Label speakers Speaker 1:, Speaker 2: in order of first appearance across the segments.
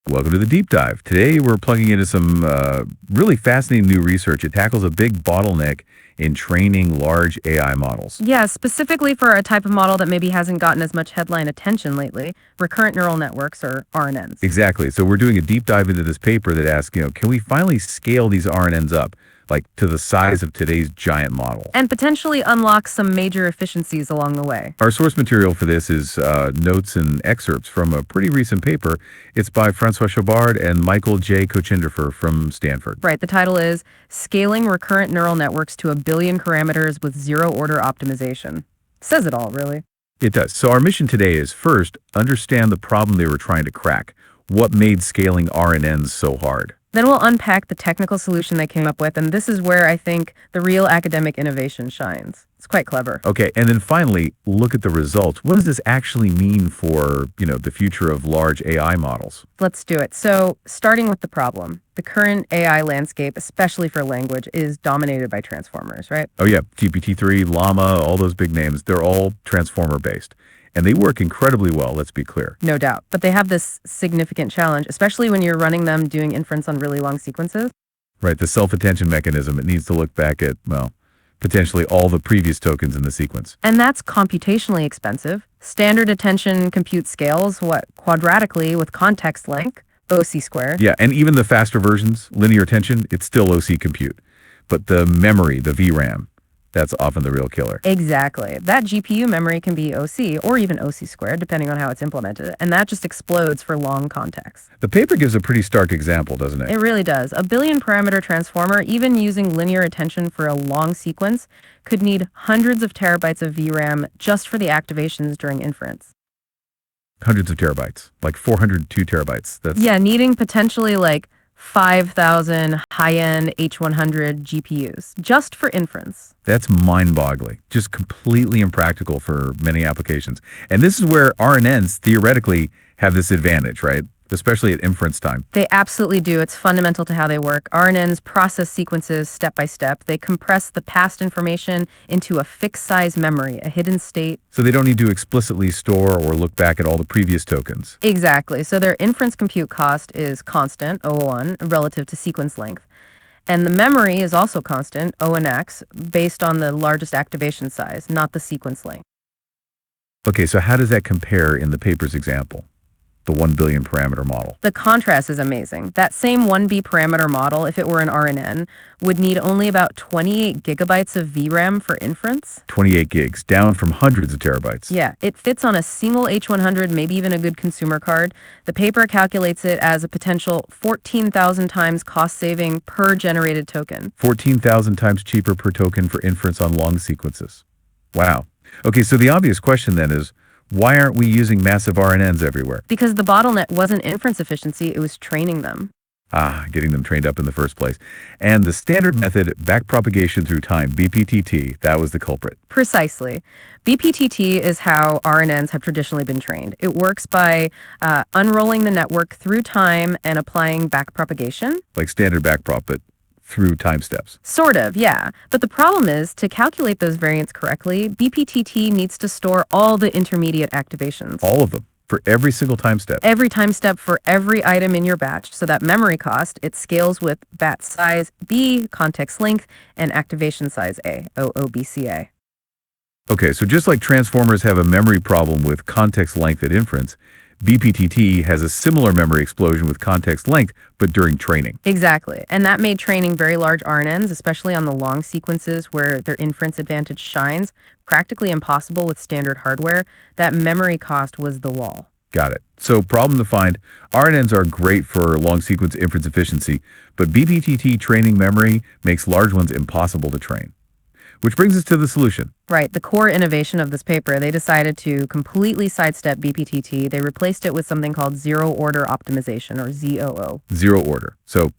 Speaker 1: Welcome to the deep dive. Today we're plugging into some really fascinating new research. It tackles a big bottleneck in training large AI models.
Speaker 2: Yeah, specifically for a type of model that maybe hasn't gotten as much headline attention lately, recurrent neural networks, or RNNs.
Speaker 1: Exactly. So we're doing a deep dive into this paper that asks, can we finally scale these RNNs up, like to the size of today's giant model?
Speaker 2: And potentially unlock some major efficiencies along the way.
Speaker 1: Our source material for this is notes and excerpts from a pretty recent paper. It's by Francois Chaubard and Mykel J. Kochenderfer from Stanford.
Speaker 2: Right, the title is Scaling Recurrent Neural Networks to a Billion Parameters with Zero-Order Optimization. Says it all, really.
Speaker 1: It does. So our mission today is, first, understand the problem they were trying to crack. What made scaling RNNs so hard?
Speaker 2: Then we'll unpack the technical solution they came up with, and this is where I think the real academic innovation shines. It's quite clever.
Speaker 1: Okay, and then finally, look at the results. What does this actually mean for, the future of large AI models?
Speaker 2: Let's do it. So, starting with the problem, the current AI landscape, especially for language, is dominated by transformers, right?
Speaker 1: Oh yeah, GPT-3, Llama, all those big names, they're all transformer-based. And they work incredibly well, let's be clear.
Speaker 2: No doubt. But they have this significant challenge, especially when you're running them doing inference on really long sequences.
Speaker 1: Right, the self-attention mechanism, it needs to look back at, potentially all the previous tokens in the sequence.
Speaker 2: And that's computationally expensive. Standard attention compute scales, quadratically with context length, OC squared.
Speaker 1: Yeah, and even the faster versions, linear attention, it's still OC compute. But the memory, the VRAM, that's often the real killer.
Speaker 2: Exactly. That GPU memory can be OC or even OC squared, depending on how it's implemented, and that just explodes for long context.
Speaker 1: The paper gives a pretty stark example, doesn't it?
Speaker 2: It really does. A billion parameter transformer, even using linear attention for a long sequence, could need hundreds of terabytes of VRAM just for the activations during inference.
Speaker 1: Hundreds of terabytes, like 402 terabytes.
Speaker 2: Yeah, needing potentially like 5,000 high-end H100 GPUs just for inference.
Speaker 1: That's mind-boggling, just completely impractical for many applications. And this is where RNNs theoretically have this advantage, right? Especially at inference time.
Speaker 2: They absolutely do. It's fundamental to how they work. RNNs process sequences step by step. They compress the past information into a fixed size memory, a hidden state.
Speaker 1: So they don't need to explicitly store or look back at all the previous tokens.
Speaker 2: Exactly. So their inference compute cost is constant, O(1), relative to sequence length. And the memory is also constant, O(x), based on the largest activation size, not the sequence length.
Speaker 1: Okay, so how does that compare in the paper's example? The 1 billion parameter model.
Speaker 2: The contrast is amazing. That same 1B parameter model, if it were an RNN, would need only about 28 gigabytes of VRAM for inference.
Speaker 1: 28 gigs, down from hundreds of terabytes.
Speaker 2: Yeah, it fits on a single H100, maybe even a good consumer card. The paper calculates it as a potential 14,000 times cost saving per generated token.
Speaker 1: 14,000 times cheaper per token for inference on long sequences. Wow. Okay, so the obvious question then is, why aren't we using massive RNNs everywhere?
Speaker 2: Because the bottleneck wasn't inference efficiency, it was training them.
Speaker 1: Getting them trained up in the first place. And the standard method, backpropagation through time, BPTT, that was the culprit.
Speaker 2: Precisely. BPTT is how RNNs have traditionally been trained. It works by unrolling the network through time and applying backpropagation.
Speaker 1: Like standard backprop, but through time steps.
Speaker 2: Sort of, yeah. But the problem is, to calculate those variants correctly, BPTT needs to store all the intermediate activations.
Speaker 1: All of them, for every single time step.
Speaker 2: Every time step for every item in your batch, so that memory cost, it scales with batch size B, context length, and activation size A, OOBCA.
Speaker 1: Okay, so just like transformers have a memory problem with context length at inference, BPTT has a similar memory explosion with context length, but during training.
Speaker 2: Exactly. And that made training very large RNNs, especially on the long sequences where their inference advantage shines, practically impossible with standard hardware. That memory cost was the wall.
Speaker 1: Got it. So problem to find, RNNs are great for long sequence inference efficiency, but BPTT training memory makes large ones impossible to train. Which brings us to the solution.
Speaker 2: Right. The core innovation of this paper, they decided to completely sidestep BPTT. They replaced it with something called zero-order optimization, or ZOO.
Speaker 1: Zero order. So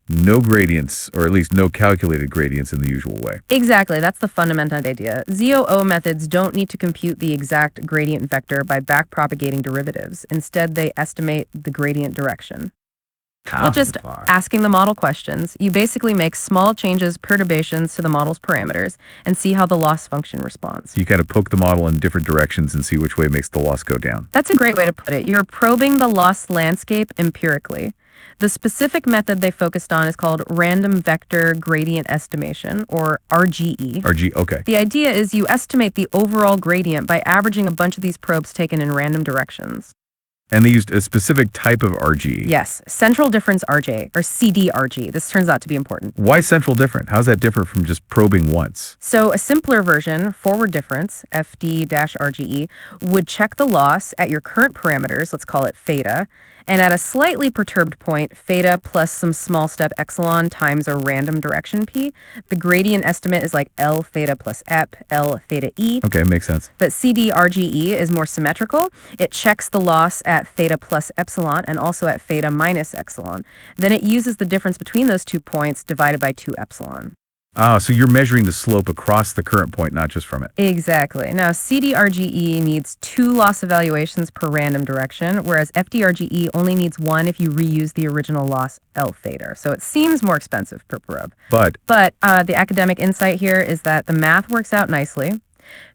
Speaker 1: no gradients, or at least no calculated gradients in the usual way.
Speaker 2: Exactly. That's the fundamental idea. ZOO methods don't need to compute the exact gradient vector by backpropagating derivatives. Instead, they estimate the gradient direction. Well, just asking the model questions. You basically make small changes, perturbations to the model's parameters, and see how the loss function responds.
Speaker 1: You kind of poke the model in different directions and see which way makes the loss go down.
Speaker 2: That's a great way to put it. You're probing the loss landscape empirically. The specific method they focused on is called random vector gradient estimation, or RGE.
Speaker 1: RGE, okay.
Speaker 2: The idea is you estimate the overall gradient by averaging a bunch of these probes taken in random directions.
Speaker 1: And they used a specific type of RGE.
Speaker 2: Yes, Central-Difference RGE, or CD-RGE. This turns out to be important.
Speaker 1: Why central different? How's that different from just probing once?
Speaker 2: So a simpler version, forward difference, FD-RGE, would check the loss at your current parameters, let's call it theta, and at a slightly perturbed point, theta plus some small step epsilon times a random direction p. The gradient estimate is like L theta plus ep, L theta e.
Speaker 1: Okay, makes sense.
Speaker 2: But CD-RGE is more symmetrical. It checks the loss at theta plus epsilon and also at theta minus epsilon. Then it uses the difference between those 2 points divided by 2 epsilon.
Speaker 1: Ah, so you're measuring the slope across the current point, not just from it.
Speaker 2: Exactly. Now, CD-RGE needs 2 loss evaluations per random direction, whereas FD-RGE only needs 1 if you reuse the original loss L theta. So it seems more expensive per probe.
Speaker 1: But
Speaker 2: the academic insight here is that the math works out nicely.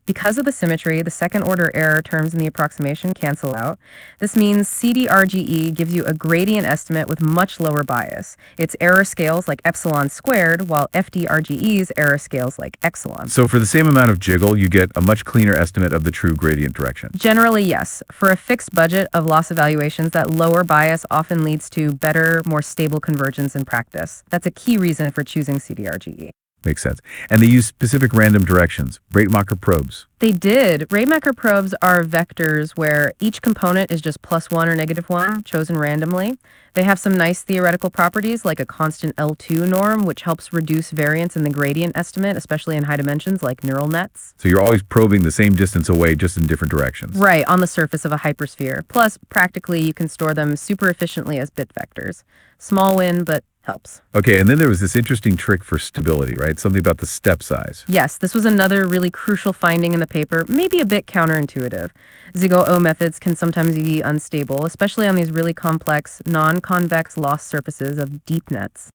Speaker 2: Because of the symmetry, the second-order error terms in the approximation cancel out. This means CD-RGE gives you a gradient estimate with much lower bias. Its error scales like epsilon squared, while FD-RGE's error scales like epsilon.
Speaker 1: So for the same amount of jiggle, you get a much cleaner estimate of the true gradient direction.
Speaker 2: Generally, yes. For a fixed budget of loss evaluations, that lower bias often leads to better, more stable convergence in practice. That's a key reason for choosing CD-RGE.
Speaker 1: Makes sense. And they use specific random directions, Rademacher probes.
Speaker 2: They did. Rademacher probes are vectors where each component is just +1 or -1, chosen randomly. They have some nice theoretical properties like a constant L2 norm, which helps reduce variance in the gradient estimate, especially in high dimensions like neural nets.
Speaker 1: So you're always probing the same distance away, just in different directions.
Speaker 2: Right, on the surface of a hypersphere. Plus, practically, you can store them super efficiently as bit vectors. Small win, but helps.
Speaker 1: Okay, and then there was this interesting trick for stability, right? Something about the step size.
Speaker 2: Yes, this was another really crucial finding in the paper, maybe a bit counterintuitive. ZigO methods can sometimes be unstable, especially on these really complex, non-convex loss surfaces of deep nets.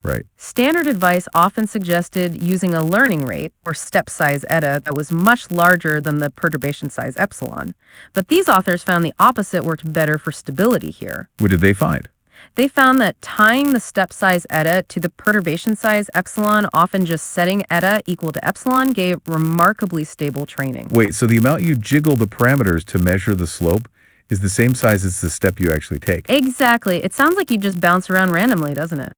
Speaker 1: Right.
Speaker 2: Standard advice often suggested using a learning rate, or step size eta, that was much larger than the perturbation size epsilon. But these authors found the opposite worked better for stability here.
Speaker 1: What did they find?
Speaker 2: They found that tying the step size eta to the perturbation size epsilon, often just setting eta equal to epsilon, gave remarkably stable training.
Speaker 1: Wait, so the amount you jiggle the parameters to measure the slope is the same size as the step you actually take?
Speaker 2: Exactly. It sounds like you just bounce around randomly, doesn't it?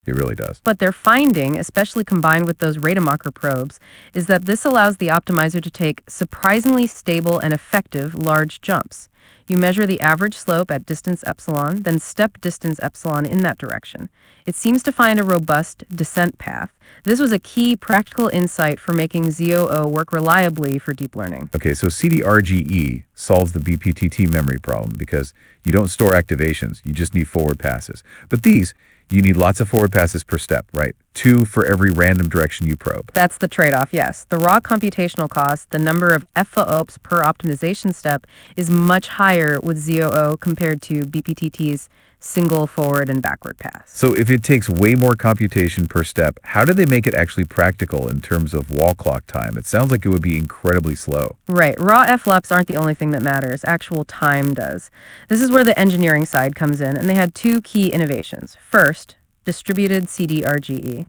Speaker 1: It really does.
Speaker 2: But their finding, especially combined with those Rademacher probes, is that this allows the optimizer to take surprisingly stable and effective large jumps. You measure the average slope at distance epsilon, then step distance epsilon in that direction. It seems to find a robust descent path. This was a key practical insight for making ZOO work reliably for deep learning.
Speaker 1: Okay, so CD-RGE solves the BPTT memory problem because you don't store activations, you just need forward passes. But these, you need lots of forward passes per step, right? 2 for every random direction you probe.
Speaker 2: That's the trade-off, yes. The raw computational cost, the number of FOOPs per optimization step, is much higher with ZOO compared to BPTT's single forward and backward pass.
Speaker 1: So if it takes way more computation per step, how do they make it actually practical in terms of wall clock time? It sounds like it would be incredibly slow.
Speaker 2: Right. Raw FLOPs aren't the only thing that matters. Actual time does. This is where the engineering side comes in, and they had 2 key innovations. First, distributed CD-RGE.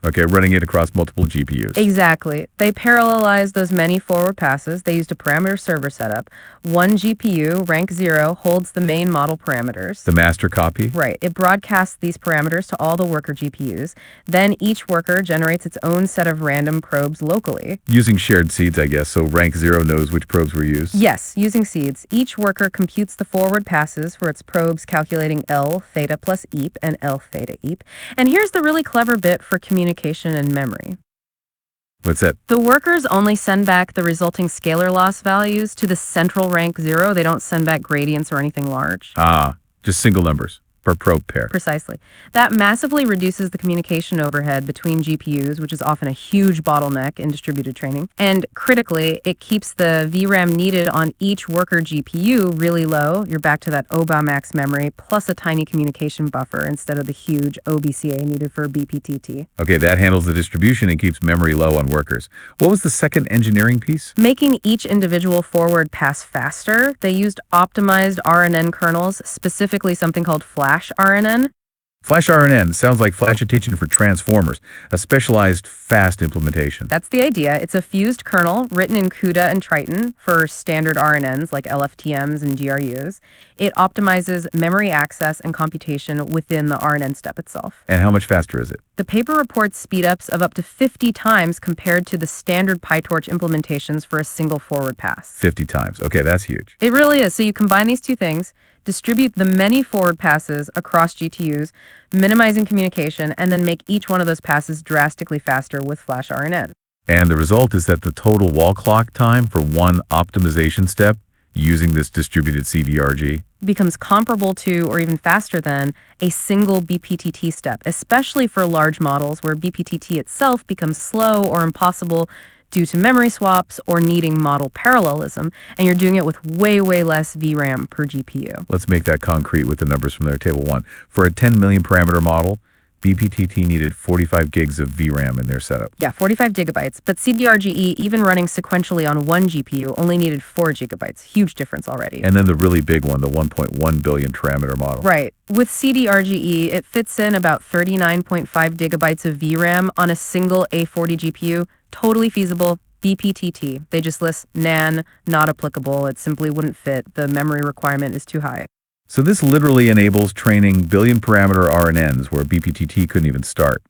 Speaker 1: Okay, running it across multiple GPUs.
Speaker 2: Exactly. They parallelized those many forward passes. They used a parameter server setup. One GPU, rank 0, holds the main model parameters.
Speaker 1: The master copy?
Speaker 2: Right. It broadcasts these parameters to all the worker GPUs. Then each worker generates its own set of random probes locally.
Speaker 1: Using shared seeds, I guess, so rank 0 knows which probes were used?
Speaker 2: Yes, using seeds. Each worker computes the forward passes for its probes, calculating L theta plus EAP and L theta EAP. And here's the really clever bit for communication and memory.
Speaker 1: What's that?
Speaker 2: The workers only send back the resulting scalar loss values to the central rank 0. They don't send back gradients or anything large.
Speaker 1: Ah, just single numbers. per probe pair.
Speaker 2: Precisely. That massively reduces the communication overhead between GPUs, which is often a huge bottleneck in distributed training. And critically, it keeps the VRAM needed on each worker GPU really low. You're back to that OBA max memory plus a tiny communication buffer instead of the huge OBCA needed for BPTT.
Speaker 1: Okay, that handles the distribution and keeps memory low on workers. What was the second engineering piece?
Speaker 2: Making each individual forward pass faster, they used optimized RNN kernels, specifically something called FlashRNN.
Speaker 1: FlashRNN sounds like flash attention for transformers, a specialized fast implementation.
Speaker 2: That's the idea. It's a fused kernel written in CUDA and Triton for standard RNNs like LFTMs and GRUs. It optimizes memory access and computation within the RNN step itself.
Speaker 1: And how much faster is it?
Speaker 2: The paper reports speedups of up to 50 times compared to the standard PyTorch implementations for a single forward pass.
Speaker 1: 50 times. Okay, that's huge.
Speaker 2: It really is. So you combine these two things, distribute the many forward passes across GTUs, minimizing communication, and then make each one of those passes drastically faster with FlashRNN.
Speaker 1: And the result is that the total wall clock time for one optimization step using this distributed CD-RGE
Speaker 2: becomes comparable to or even faster than a single BPTT step, especially for large models where BPTT itself becomes slow or impossible due to memory swaps or needing model parallelism, and you're doing it with way less VRAM per GPU.
Speaker 1: Let's make that concrete with the numbers from their table 1. For a 10 million parameter model, BPTT needed 45 gigs of VRAM in their setup.
Speaker 2: Yeah, 45 gigabytes, but CD-RGE, even running sequentially on one GPU, only needed 4 gigabytes. Huge difference already.
Speaker 1: And then the really big one, the 1.1 billion parameter model.
Speaker 2: Right. With CD-RGE, it fits in about 39.5 gigabytes of VRAM on a single A40 GPU. Totally feasible. BPTT. They just list NAN, not applicable. It simply wouldn't fit. The memory requirement is too high.
Speaker 1: So this literally enables training billion parameter RNNs where BPTT couldn't even start.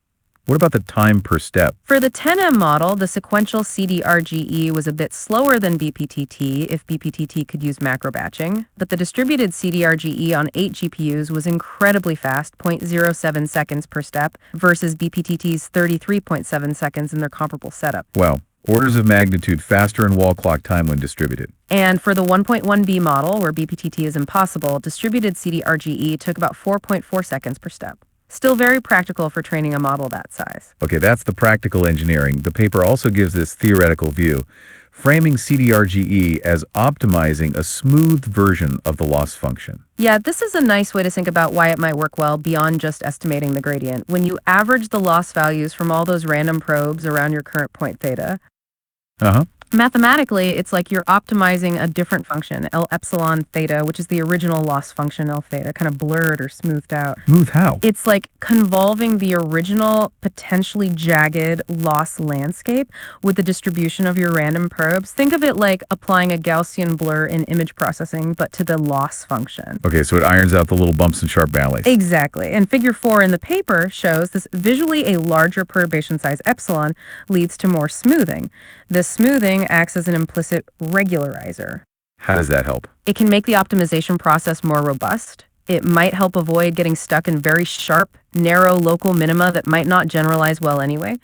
Speaker 1: What about the time per step?
Speaker 2: For the 10M model, the sequential CD-RGE was a bit slower than BPTT if BPTT could use macro batching, but the distributed CD-RGE on 8 GPUs was incredibly fast, 0.07 seconds per step, versus BPTT's 33.7 seconds in their comparable setup.
Speaker 1: Wow. Orders of magnitude faster in wall clock time when distributed.
Speaker 2: And for the 1.1B model, where BPTT is impossible, distributed CD-RGE took about 4.4 seconds per step. Still very practical for training a model that size.
Speaker 1: Okay, that's the practical engineering. The paper also gives this theoretical view, framing CD-RGE as optimizing a smoothed version of the loss function.
Speaker 2: Yeah, this is a nice way to think about why it might work well beyond just estimating the gradient. When you average the loss values from all those random probes around your current point theta, mathematically, it's like you're optimizing a different function, L epsilon theta, which is the original loss function L theta, kind of blurred or smoothed out.
Speaker 1: Smooth how?
Speaker 2: It's like convolving the original potentially jagged loss landscape with the distribution of your random probes. Think of it like applying a Gaussian blur in image processing, but to the loss function.
Speaker 1: Okay, so it irons out the little bumps and sharp valleys.
Speaker 2: Exactly. And figure 4 in the paper shows this visually a larger perturbation size epsilon leads to more smoothing. This smoothing acts as an implicit regularizer.
Speaker 1: How does that help?
Speaker 2: It can make the optimization process more robust. It might help avoid getting stuck in very sharp, narrow local minima that might not generalize well anyway.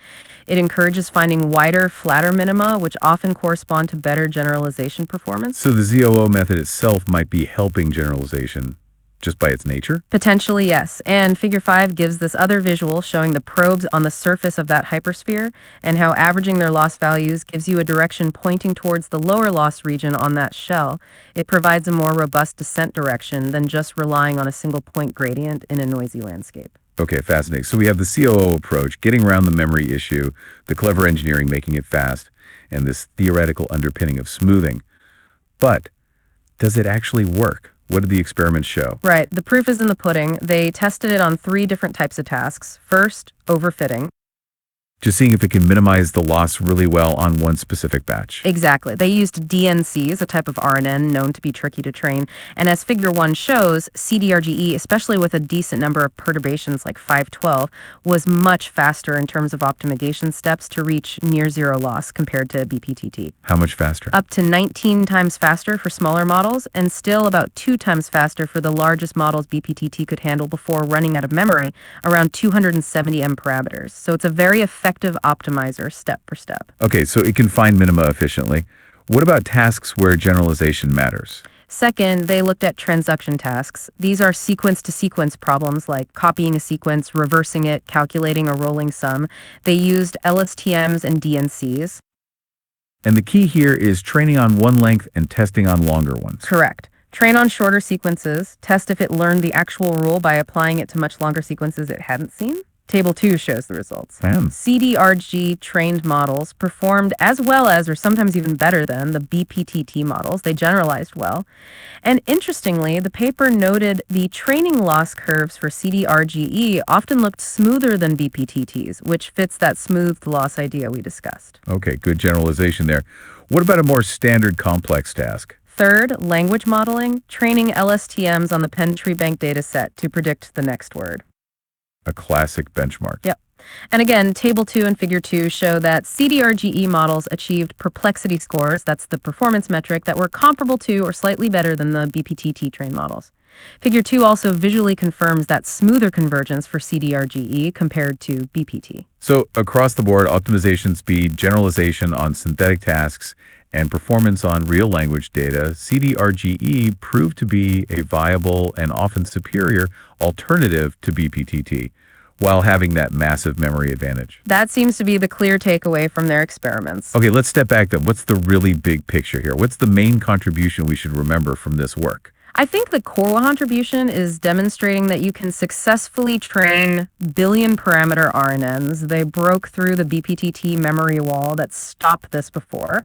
Speaker 2: It encourages finding wider, flatter minima, which often correspond to better generalization performance.
Speaker 1: So the ZOO method itself might be helping generalization just by its nature?
Speaker 2: Potentially, yes. And figure 5 gives this other visual showing the probes on the surface of that hypersphere and how averaging their loss values gives you a direction pointing towards the lower loss region on that shell. It provides a more robust descent direction than just relying on a single point gradient in a noisy landscape.
Speaker 1: Okay, fascinating. So we have the COO approach, getting around the memory issue, the clever engineering making it fast, and this theoretical underpinning of smoothing. But does it actually work? What did the experiments show?
Speaker 2: Right. The proof is in the pudding. They tested it on 3 different types of tasks. First, overfitting.
Speaker 1: Just seeing if it can minimize the loss really well on one specific batch.
Speaker 2: Exactly. They used DNCs, a type of RNN known to be tricky to train. And as figure 1 shows, CD-RGE, especially with a decent number of perturbations like 512, was much faster in terms of optimization steps to reach near zero loss compared to BPTT.
Speaker 1: How much faster?
Speaker 2: Up to 19 times faster for smaller models, and still about 2 times faster for the largest models BPTT could handle before running out of memory, around 270 M parameters. So it's a very effective optimizer step for step.
Speaker 1: Okay, so it can find minima efficiently. What about tasks where generalization matters?
Speaker 2: Second, they looked at transduction tasks. These are sequence-to-sequence problems like copying a sequence, reversing it, calculating a rolling sum. They used LSTMs and DNCs.
Speaker 1: And the key here is training on one length and testing on longer ones.
Speaker 2: Correct. Train on shorter sequences, test if it learned the actual rule by applying it to much longer sequences it hadn't seen. Table 2 shows the results. CD-RGE trained models performed as well as, or sometimes even better than, the BPTT models. They generalized well. And interestingly, the paper noted the training loss curves for CD-RGE often looked smoother than BPTTs, which fits that smoothed loss idea we discussed.
Speaker 1: Okay, good generalization there. What about a more standard complex task?
Speaker 2: Third, language modeling, training LSTMs on the Pentree Bank dataset to predict the next word.
Speaker 1: A classic benchmark.
Speaker 2: Yep. And again, Table 2 and Figure 2 show that CD-RGE models achieved perplexity scores, that's the performance metric, that were comparable to or slightly better than the BPTT trained models. Figure 2 also visually confirms that smoother convergence for CD-RGE compared to BPT.
Speaker 1: So across the board, optimization speed, generalization on synthetic tasks, and performance on real language data, CD-RGE proved to be a viable and often superior alternative to BPTT, while having that massive memory advantage.
Speaker 2: That seems to be the clear takeaway from their experiments.
Speaker 1: Okay, let's step back then. What's the really big picture here? What's the main contribution we should remember from this work?
Speaker 2: I think the core contribution is demonstrating that you can successfully train billion parameter RNNs. They broke through the BPTT memory wall that stopped this before.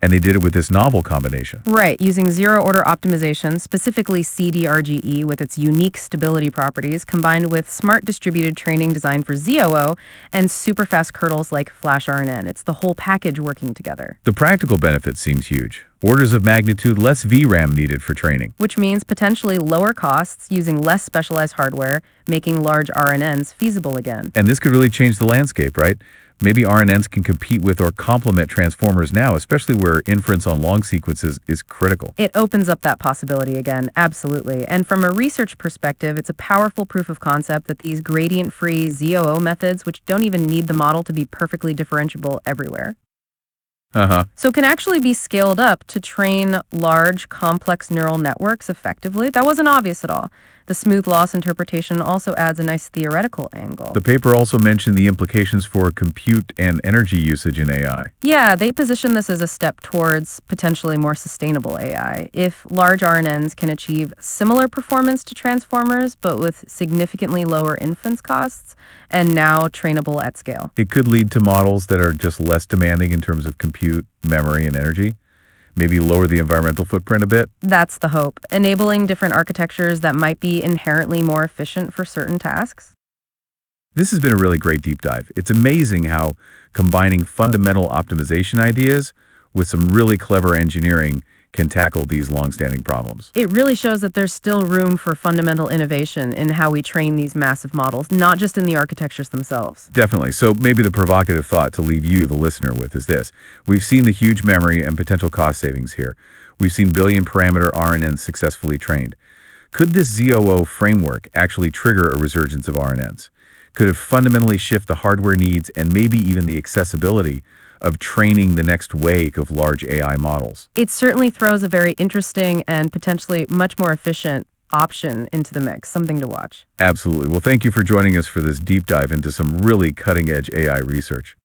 Speaker 1: And they did it with this novel combination.
Speaker 2: Right, using zero-order optimization, specifically CD-RGE with its unique stability properties, combined with smart distributed training designed for ZOO and super fast kernels like FlashRNN. It's the whole package working together.
Speaker 1: The practical benefit seems huge. Orders of magnitude less VRAM needed for training.
Speaker 2: Which means potentially lower costs using less specialized hardware, making large RNNs feasible again.
Speaker 1: And this could really change the landscape, right? Maybe RNNs can compete with or complement transformers now, especially where inference on long sequences is critical.
Speaker 2: It opens up that possibility again, absolutely. And from a research perspective, it's a powerful proof of concept that these gradient-free ZOO methods, which don't even need the model to be perfectly differentiable everywhere, so can actually be scaled up to train large, complex neural networks effectively. That wasn't obvious at all. The smooth loss interpretation also adds a nice theoretical angle.
Speaker 1: The paper also mentioned the implications for compute and energy usage in AI.
Speaker 2: Yeah, they position this as a step towards potentially more sustainable AI. If large RNNs can achieve similar performance to transformers, but with significantly lower inference costs, and now trainable at scale.
Speaker 1: It could lead to models that are just less demanding in terms of compute, memory, and energy. Maybe lower the environmental footprint a bit.
Speaker 2: That's the hope, enabling different architectures that might be inherently more efficient for certain tasks.
Speaker 1: This has been a really great deep dive. It's amazing how combining fundamental optimization ideas with some really clever engineering can tackle these long-standing problems.
Speaker 2: It really shows that there's still room for fundamental innovation in how we train these massive models, not just in the architectures themselves.
Speaker 1: Definitely. So maybe the provocative thought to leave you, the listener, with is this. We've seen the huge memory and potential cost savings here. We've seen billion parameter RNNs successfully trained. Could this ZOO framework actually trigger a resurgence of RNNs? Could it fundamentally shift the hardware needs and maybe even the accessibility of training the next wave of large AI models?
Speaker 2: It certainly throws a very interesting and potentially much more efficient option into the mix, something to watch.
Speaker 1: Absolutely. Well, thank you for joining us for this deep dive into some really cutting-edge AI research.